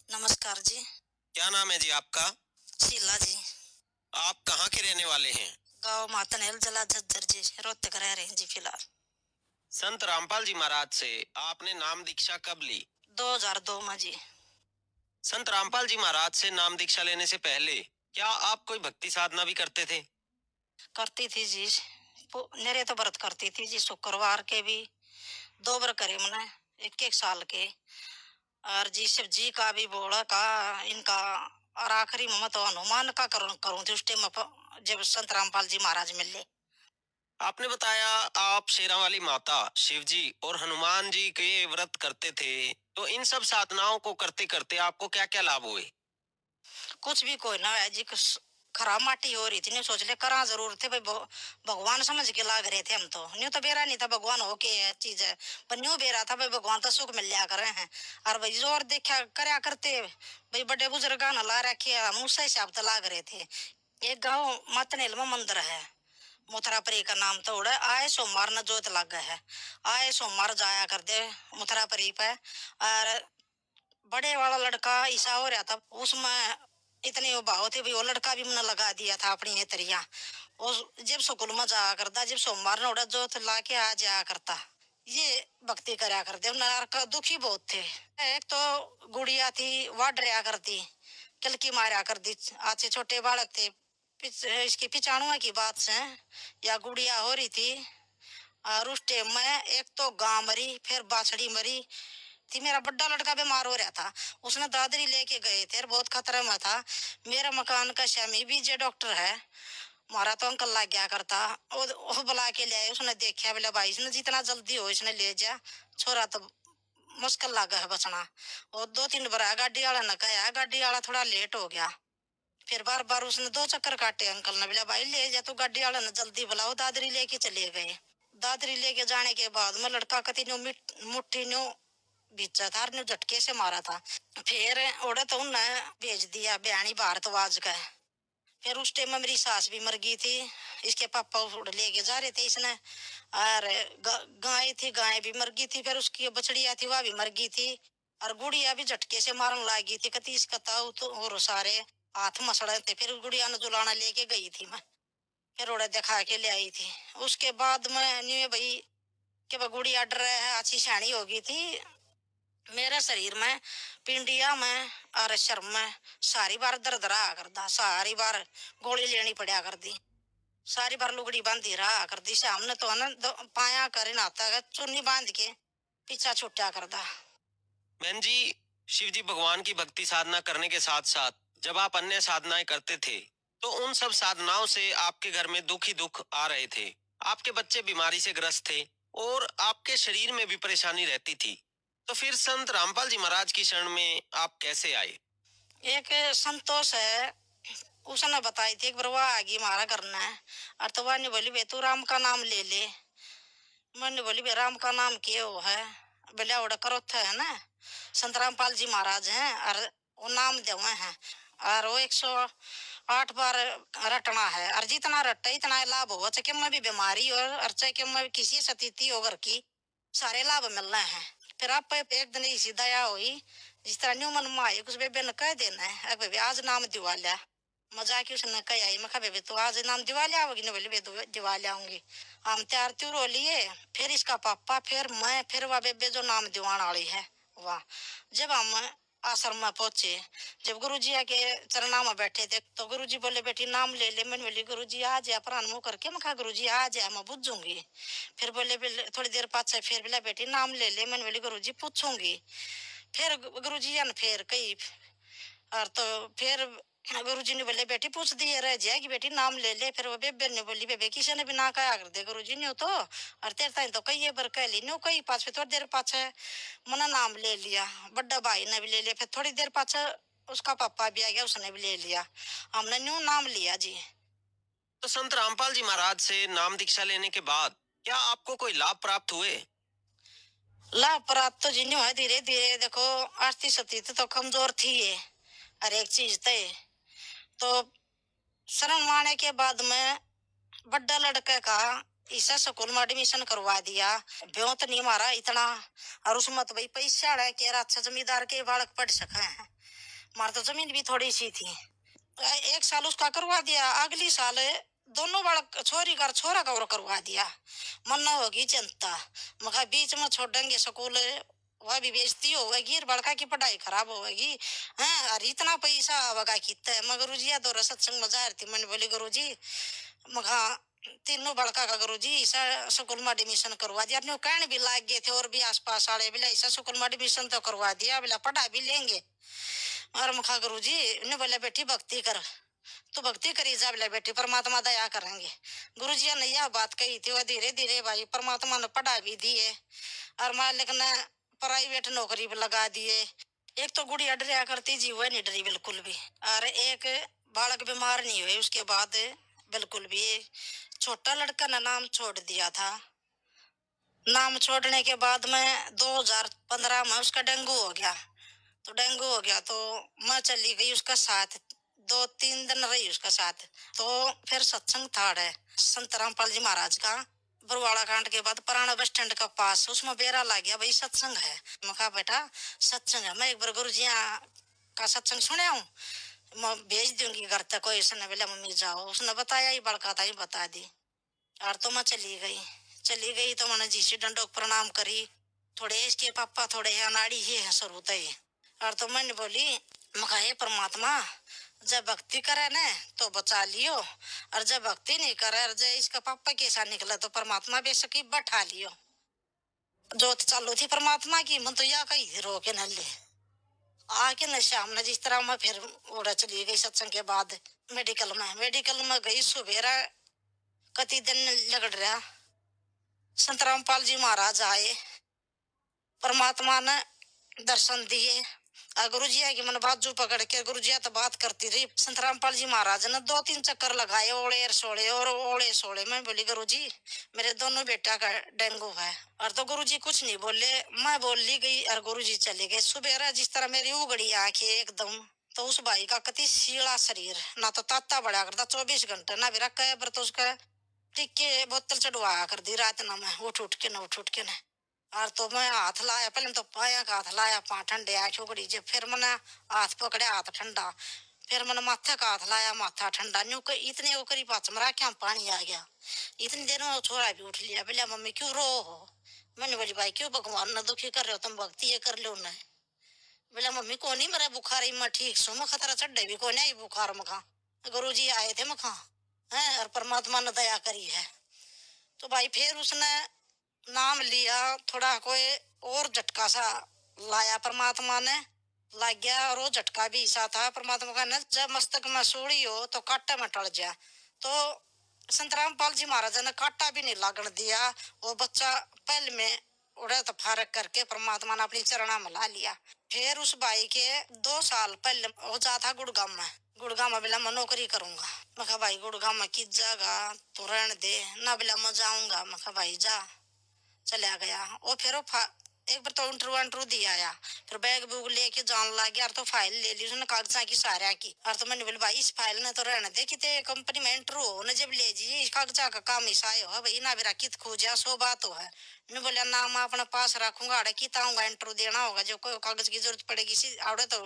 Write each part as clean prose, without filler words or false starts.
नमस्कार जी। क्या नाम है जी आपका? शीला जी। आप कहाँ के रहने वाले हैं? गाँव मातनहेल, जिला झज्जर जी। रोहतक रह रहे हैं जी फिलहाल। संत रामपाल जी महाराज से आपने नाम दीक्षा कब ली? 2002 में जी। संत रामपाल जी महाराज से नाम दीक्षा लेने से पहले क्या आप कोई भक्ति साधना भी करते थे? करती थी जी। मेरे तो व्रत करती थी जी, शुक्रवार के भी 2 बार करे मैंने, 1-1 साल के। और जी शिव जी का भी बोला का इनका। और आखिरी में मैं तो हनुमान का करूँ करूँ थी उस टाइम जब संत रामपाल जी महाराज मिले। आपने बताया आप शेरा वाली माता, शिव जी और हनुमान जी के व्रत करते थे। तो इन सब साधनाओं को करते करते आपको क्या क्या लाभ हुए? कुछ भी कोई ना है जी, खराब माटी हो रही थी, नहीं सोच ले करा जरूर थे भाई, भगवान समझ के लाग रहे थे हम तो। न्यू तो बेरा नहीं था भगवान हो के चीज है, पर न्यू बेरा था भाई भगवान तो सुख मिल लिया करे हैं। और भाई जोर देखा करया करते भाई, बड़े बुजुर्ग ना ला रखे हम उस हिसाब से लाग रहे थे। एक गाँव मतनेल में मंदिर है, मुथरापरी का नाम तो उड़ा, आए सोमवार न जोत लग है। आए सोमवार जाया कर दे मुथरापरी पे। और बड़े वाला लड़का ईसा हो रहा था उसमें, इतनी वो भाव थी भाई, वो लड़का भी मैंने लगा दिया था अपनी ये तरिया। और जब स्कूल में जाया करता, जब सोमवार ने उड़ा जोत ला के आ जाया करता, ये भक्ति करया करते नर का दुखी बहुत थे। एक तो गुड़िया थी वाड रहा करती, किलकी मारा कर दी, आज छोटे बालक थे। इसकी 95 की बात से या गुड़िया हो रही थी। और उस टाइम में एक तो गां मरी, फिर बाछड़ी मरी थी। मेरा बड़ा लड़का बीमार हो रहा था, उसने दादरी लेके गए थे, बहुत खतरे में था। मेरे मकान का स्वामी भी जे डॉक्टर है, मारा तो अंकल लग गया करता। वो बुला के ले आए, उसने देखा, बोला भाई इसने जितना जल्दी हो इसने ले जा, छोरा तो मुश्किल लगा है बचना। और 2-3 बार गाड़ी वाला ने कहा, गाड़ी वाला थोड़ा लेट हो गया। फिर बार बार उसने 2 चक्कर काटे, अंकल ने बोला भाई ले जा, तो गाड़ी वाला ने जल्दी बुलाओ, दादरी लेके चले गए। दादरी लेके जाने के बाद में लड़का कति न्यू मुट्ठी न्यू बीचा था, न्यू झटके से मारा था। फिर ओढ़े तो उन्हें भेज दिया बयानी भारतवाज का। फिर उस टाइम में मेरी सास भी मर गई थी, इसके पापा उड़ लेके जा रहे थे इसने। और गाय थी, गाय भी मर गई थी, फिर उसकी बछड़िया थी वह भी मर गई थी। और गुड़िया भी झटके से मारने लगी थी, कति इसका ताऊ तो और सारे हाथ मसड़े थे। फिर गुड़िया ने जुलाना लेके गई थी मैं, फिर उड़े दिखा के ले आई थी। उसके बाद में नहीं भाई कि वह गुड़िया डर है, अच्छी शानी हो गई थी। मेरे शरीर में, पिंडिया में और शर्म में सारी बार दर्द रहा करता, सारी बार गोली लेनी पड़ा कर दी, सारी बार लुगड़ी बांधी रहा कर दी। सामने तो है ना पाया करे नाता है चुन्नी बांध के पीछा छुट्टा करता। बहन जी, शिव जी भगवान की भक्ति साधना करने के साथ साथ जब आप अन्य साधनाएं करते थे, तो उन सब साधनाओं से आपके घर में दुख ही दुख आ रहे थे। आपके बच्चे बीमारी से ग्रस्त थे और आपके शरीर में भी परेशानी रहती थी। तो फिर संत रामपाल जी महाराज की शरण में आप कैसे आए? एक संतोष है, उसने बताई थी एक बार वह आगे मारा करना है। और तो वह नहीं बोली बे तू राम का नाम ले ले। मैंने बोली बे राम का नाम क्या वो है, बोले ओड़ा करो है ना, संत रामपाल जी महाराज हैं और वो नाम देवे हैं। और वो 108 बार रटना है, और जितना रटे इतना लाभ हो, चाहे मैं भी बीमारी और चाहे मैं किसी स्थिति हो घर की, सारे लाभ मिल रहे हैं। फिर आप पे एक दिन ऐसी दया हुई, जिस तरह न्यू मन में आई कुछ बेबे ने कह देना है, अब बेबे आज नाम दिवा लिया। मजाक उसने कह आई, मैं बेबे तू आज नाम दिवा लिया होगी ना, बोली बे दिवा लियाऊंगी। हम तैयार त्योर हो लिए, फिर इसका पापा, फिर मैं, फिर वह बेबे जो नाम दिवाने वाली है वाह। जब हम आश्रम में पहुंचे, जब गुरुजी आके चरणा में बैठे थे, तो गुरुजी बोले बेटी नाम ले ले। मैंने बोली गुरुजी आ जाए प्राण मुंह करके, मैं कहा गुरुजी आ जाए मैं बुझूंगी। फिर बोले थोड़ी देर पाछे फिर बोला बेटी नाम ले ले। मैंने बोली गुरुजी पूछूंगी। फिर गुरुजी ने फिर कही, और तो फिर गुरुजी ने बोले बेटी पूछ दिए रह जाएगी बेटी नाम ले ले। फिर वो बेबे ने बोली बेबे किसी ने भी ना कहा कर दे गुरुजी ने तो, और तेरे ताई तो कई बार कह ली नो, कई पाछे थोड़ी देर पाछे मना नाम ले लिया, बड़ा भाई ने भी ले लिया, फिर थोड़ी देर पाछे उसका पापा भी आ गया, उसने भी ले लिया, हमने न्यू नाम लिया जी। तो संत रामपाल जी महाराज से नाम दीक्षा लेने के बाद क्या आपको कोई लाभ प्राप्त हुए? लाभ प्राप्त तो जी न्यू है, धीरे धीरे देखो आर्थिक स्थिति तो कमजोर थी ये, हर एक चीज थे। तो शरण माने के बाद में बड़ा लड़के का ईसा स्कूल में एडमिशन करवा दिया। ब्योत नहीं मारा इतना, और उसमें तो भाई पैसा है कि अच्छा जमींदार के बालक पढ़ सके हैं। हमारी तो जमीन भी थोड़ी सी थी। 1 साल उसका करवा दिया, अगली साल दोनों बालक छोरी का और छोरा का और करवा दिया। मन न होगी चिंता, मगर बीच में छोड़ेंगे स्कूल, वह भी बेइज्जती होगी और बड़का की पढ़ाई खराब होगी। हैं और इतना पैसा आवेगा कितने। मगर गुरुजी दो सत्संग में जा रही थी, मैंने बोली गुरुजी मगा तीनों बड़का का गुरुजी ऐसा स्कूल में एडमिशन करवा दिया। न्यू कहने भी लाग गए थे और भी आसपास वाले बोले ऐसा स्कूल में एडमिशन तो करवा दिया, बोला पढ़ा भी लेंगे। और मखा गुरुजी ने बोले बेटी भक्ति कर, तू भक्ति करी जा, बोले बेटी परमात्मा दया करेंगे। गुरुजी ने यह बात कही थी, वह धीरे धीरे भाई परमात्मा ने पढ़ा भी दिए और मालिक ने प्राइवेट नौकरी पे लगा दिए। एक तो गुड़िया डरिया करती जी, वह नहीं डरी बिल्कुल भी। और एक बालक बीमार नहीं हुए उसके बाद बिल्कुल भी। छोटा लड़का ने नाम छोड़ दिया था। नाम छोड़ने के बाद में 2015 में उसका डेंगू हो गया। तो डेंगू हो गया तो मैं चली गई उसका साथ, 2-3 दिन रही उसका साथ। तो फिर सत्संग था संत रामपाल जी महाराज का, बरवाड़ा कांड के बाद पुराना बस स्टैंड का पास, उसमें बेरा लग गया भाई सत्संग है। मैं कहा बेटा सत्संग है, मैं एक बार गुरु जी का सत्संग सुने हूँ, मैं भेज दूंगी घर तक। कोई उसने बोला मम्मी जाओ, उसने बताया ही बड़का था ही बता दी। और तो मैं चली गई तो मैंने जी सी डंडों को प्रणाम करी। थोड़े इसके पापा थोड़े अनाड़ी ही है शुरू ही। और तो मैंने बोली मखा हे परमात्मा, जब भक्ति करे न तो बचा लियो, और जब भक्ति नहीं करे और जब इसका पापा कैसा निकला तो परमात्मा बेशक ही बैठा लियो। जोत चालू थी परमात्मा की, मन तो या कही रोके न ले। आके न शाम ने जिस तरह मैं फिर उड़ा चली गई सत्संग के बाद मेडिकल में गई सुबेरा। कति दिन लगड़ रहा, संत रामपाल जी महाराज आए, परमात्मा ने दर्शन दिए। गुरु जी की मन बाजू पकड़ के गुरु जी तो बात करती रही। संत रामपाल जी महाराज ने 2-3 चक्कर लगाए, ओले सोले और ओले सोले। मैं बोली गुरु जी मेरे दोनों बेटा का डेंगू है। और तो गुरु जी कुछ नहीं बोले, मैं बोल ली गई और गुरु जी चले गए। सुबह जिस तरह मेरी उगड़ी आंखें एकदम, तो उस भाई का कति सीला शरीर, ना तो ताता बढ़ा करता 24 घंटे, ना भी रखा है तो उसका टिक्के बोतल चढ़वा कर दी रात ना, मैं उठ उठ के न। और तो मैं हाथ लाया, पहले तो पाया का हाथ लाया, पा ठंडे आंख उगड़ी जे, फिर मैंने हाथ पकड़े हाथ ठंडा, फिर मैंने माथे का हाथ लाया माथा ठंडा। न्यू इतने वो करी पाच मरा क्या पानी आ गया। इतनी देर में वो छोरा भी उठ लिया, बोला मम्मी क्यों रो हो। मैंने बोली भाई क्यों भगवान ने दुखी कर रहे हो, तुम भक्ति ये कर लो न। बोला मम्मी को नहीं मेरा बुखार ही मैं ठीक सो, मैं खतरा चढ़े भी को नहीं बुखार में खा, गुरु जी आए थे मैं खा है और परमात्मा ने दया करी है। तो भाई फिर उसने नाम लिया, थोड़ा कोई और झटका सा लाया परमात्मा ने, लग गया। और वो झटका भी ऐसा था परमात्मा का न, जब मस्तक में सूड़ी हो तो कांटे में टल जा। तो संत रामपाल जी महाराज ने कांटा भी नहीं लागण दिया। वो बच्चा पहले में उड़ा तो फारक करके परमात्मा ने अपनी चरणा में ला लिया। फिर उस भाई के 2 साल पहले वो जा था गुड़गांव में। गुड़गांव में बोला मैं नौकरी करूंगा। मैं कहा भाई गुड़गांव में किस जगह तो रहने दे ना, बोला मैं जाऊंगा। मैं कहा भाई जा, चला गया। और फिर वो एक बार तो इंटरव्यू दिया आया, फिर बैग बुग लेके जान लग गया। और तो फाइल ले ली उसने कागजा की सारा की। और तो मैंने बोला भाई इस फाइल ने तो रहने दे, किते कंपनी में इंटरव्यू हो न जब ले जी, इस कागजा का काम ऐसा है भाई ना, मेरा कित खोजा सो बात हो है। ने बोला ना मैं अपने पास रखूंगा, अड़े कित आऊंगा इंटरव्यू देना होगा, जो कोई कागज की जरूरत पड़ेगी सी आवड़े तो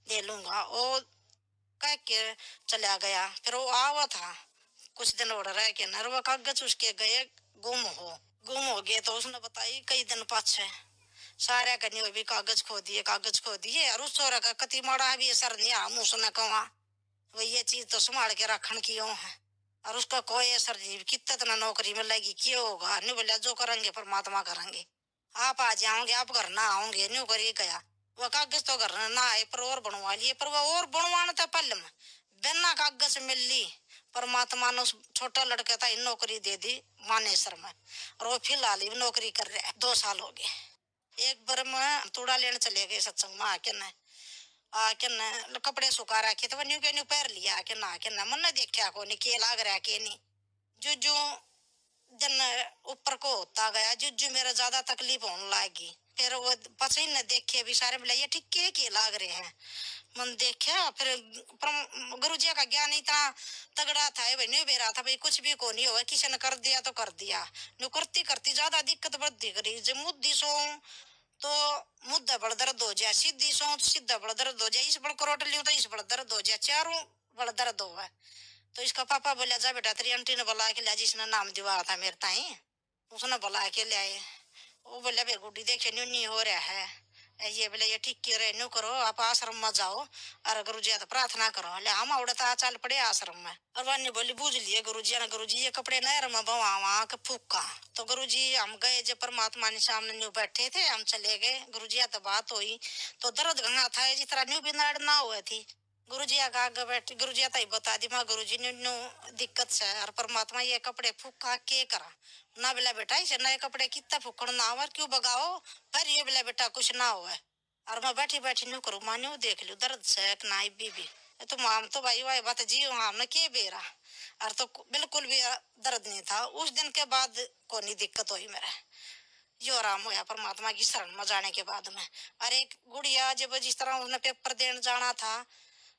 दे लूंगा। वो कह के चला गया। फिर वो आवा था कुछ दिन और रह के न, वो कागज उसके गए गुम हो गए। तो उसने बताई कई दिन पाछे सारे करनी भी कागज खो दिए और उस छोरा का कति माड़ा भी असर नहीं आ। उसने कहा वही ये चीज तो संभाल के रखन की है और उसका कोई असर नहीं, कितना नौकरी मिलेगी क्यों होगा। नहीं बोला जो करेंगे परमात्मा करेंगे, आप आ जाओगे आप घर ना आओगे न्यू करिए गया। वह कागज तो घर ना आए पर और बनवा लिए, पर वह और बनवाना था पहले में बिना कागज मिल ली। परमात्मा ने उस छोटा लड़का था इन नौकरी दे दी मानेसर में, और वो फिलहाल ही नौकरी कर रहा है, 2 साल हो गए। एक बार मैं तूड़ा लेने चले गए सत्संग में, आके न कपड़े सुखा रखे तो न्यू के न्यू पैर लिया आके न मन ने देखा को नहीं के लाग रहा के नहीं। जो जो दिन ऊपर को होता गया, जो मेरा ज्यादा तकलीफ होने लगी। फिर वो पसी न देखे भी सारे बोले ये ठीक के लाग रहे हैं। मन देखा फिर गुरु जी का ज्ञान इतना तगड़ा था भाई, नहीं बेरा था भाई कुछ भी को नहीं होगा, किसी ने कर दिया तो कर दिया। नु करती करती ज्यादा दिक्कत बढ़ती करी जब मुद्दी सो तो मुद्दा बड़ दर्द हो जाए, सीधी सो तो सीधा बड़ दर्द हो जाए, इस बड़ करोट लियो तो इस बड़ दर्द हो जाए, चारों बड़ दर्द हो। तो इसका पापा बोला जा बेटा तेरी आंटी ने बुला के लिया, जिसने नाम दिवा था मेरे ताई, उसने बुला के ले आए। वो बोले बे गुड्डी देखे न्यू नहीं हो रहा है, ये बोले ये ठीक की रहे न्यू करो, आप आश्रम में जाओ और गुरु जी तो प्रार्थना करो। ले हम उड़ता चल पड़े आश्रम में, और वानी बोली बूझ लिए गुरु जी ने, गुरु जी ये कपड़े नहर में बवा वहां के फूका। तो गुरु जी हम गए जब परमात्मा ने सामने न्यू बैठे थे, हम चले गए। गुरु जी तो बात हुई तो दर्द गंगा था जिस तरह न्यू भी ना हुए थी। गुरु जी आगे बैठे, गुरु जी तई बता दी माँ गुरु जी ने न्यू दिक्कत से, और परमात्मा ये कपड़े फूका के करा ना। बोला बेटा इसे नए कपड़े कितना फूकड़ ना हो, क्यों बगाओ, पर ये बोला बेटा कुछ ना हुआ। और मैं बैठी बैठी न्यू करूँ माँ न्यू देख लू दर्द से ना बीबी। तो माम तो भाई वाई बात जी हमने के बेरा, और तो बिल्कुल भी दर्द नहीं था। उस दिन के बाद को नहीं दिक्कत हुई मेरे, यो आराम होया परमात्मा की शरण में जाने के बाद में। और एक गुड़िया जब जिस तरह उसने पेपर देने जाना था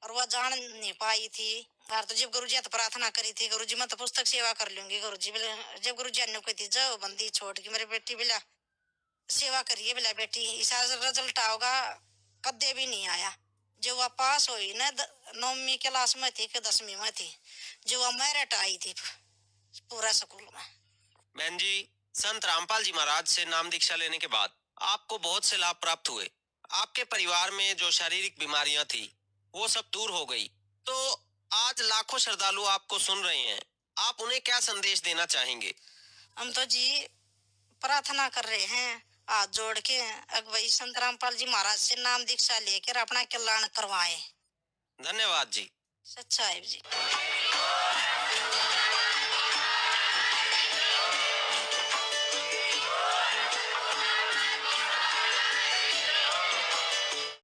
और वह जान नहीं पाई थी, और तो जब गुरुजी तो प्रार्थना करी थी, गुरुजी मैं तो पुस्तक सेवा कर लूंगी, गुरुजी बोले, जब गुरुजी ने कही थी जाओ बंदी छोड़ के मेरी बेटी बोला सेवा करिए, बोला बेटी ऐसा रिजल्ट आओगा, कदे भी नहीं आया। जो वह पास हुई ना 9वीं क्लास में थी कि 10वीं में थी, जो वह मेरिट आई थी पूरा स्कूल में। बहन जी, संत रामपाल जी महाराज से नाम दीक्षा लेने के बाद आपको बहुत से लाभ प्राप्त हुए। आपके परिवार में जो शारीरिक बीमारियां थी वो सब दूर हो गई। तो आज लाखों श्रद्धालु आपको सुन रहे हैं, आप उन्हें क्या संदेश देना चाहेंगे? हम तो जी प्रार्थना कर रहे हैं हाथ जोड़ के, अगवई संत रामपाल जी महाराज से नाम दीक्षा लेकर अपना कल्याण करवाएं। धन्यवाद जी। सच्चा है जी।